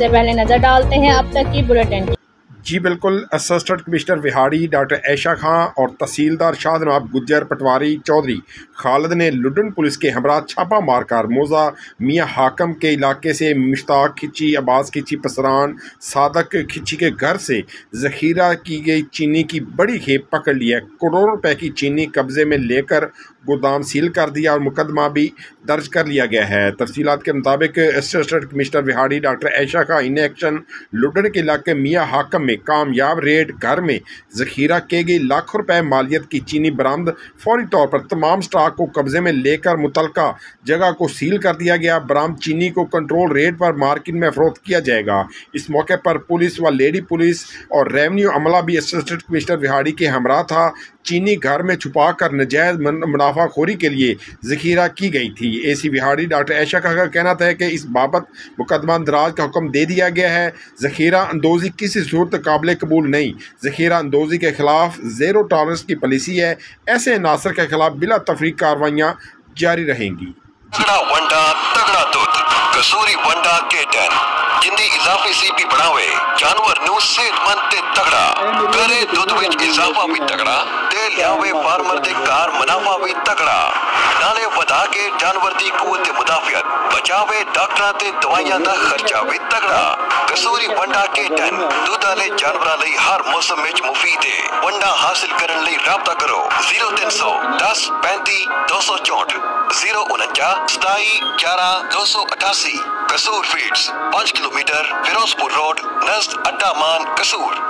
सबसे पहले नजर डालते हैं अब तक की बुलेटिन। जी बिल्कुल, असिस्टेंट कमिश्नर विहाड़ी डॉक्टर ऐशा खां और तहसीलदार शाहजनाब गुज्जर पटवारी चौधरी खालिद ने लुडन पुलिस के हमरा छापा मारकर मौजा मियाँ हाकम के इलाके से मुश्ताक खिची, अब्बास खिची पसरान, सादक खिची के घर से जखीरा की गई चीनी की बड़ी खेप पकड़ ली है। करोड़ों रुपए की चीनी कब्जे में लेकर गोदाम सील कर दिया और मुकदमा भी दर्ज कर लिया गया है। तफसीलात के मुताबिक असिस्टेंट कमिश्नर विहाड़ी डॉक्टर ऐशा का इन एक्शन लुडन के इलाके मियाँ हाकम में कामयाब रेड घर में जखीरा की गई लाखों रुपए मालियत की चीनी बरामद, फौरी तौर पर तमाम स्टॉक को कब्जे में लेकर मुतलका जगह को सील कर दिया गया। बरामद चीनी को कंट्रोल रेट पर मार्केट में फरोख्त किया जाएगा। इस मौके पर पुलिस व लेडी पुलिस और रेवेन्यू अमला भी असिस्टेंट कमिश्नर विहाड़ी के हमरा था। चीनी घर में छुपा कर नजायज मुनाफाखोरी के लिए जखीरा की गई थी। एसी विहाड़ी डॉक्टर ऐशा का कहना था कि इस बाबत मुकदमा दराज का हुक्म दे दिया गया है। जखीरा अंदोजी किसी सूरत काबिल कबूल नहीं। जखीरा अंदोजी के खिलाफ ज़ीरो टॉलरेंस की पॉलिसी है। ऐसे नासर के खिलाफ बिला तफरीक कार्रवाइयाँ जारी रहेंगी। कसूरी वंडा K10 जिंदी इजाफे से भी बढ़ावे जानवर नु सेहतमंद ते तगड़ा करे दुध विच इजाफा भी तगड़ा ते लियावे फार्मर दे कार मुनाफा भी तगड़ा नाले वधा के जानवर दी कुवत मुदाफियत बचावे डॉक्टरां ते दवाइयां दा खर्चा भी तगड़ा। कसूरी वंडा K10 दूध वाले जानवरां लई हर मौसम विच मुफीद है। वंडा हासिल करन लई राबता करो 0300 10 35 264 049 27 11 288। कसूर फीड्स 5 किलोमीटर फिरोजपुर रोड नज़द अड्डा मान कसूर।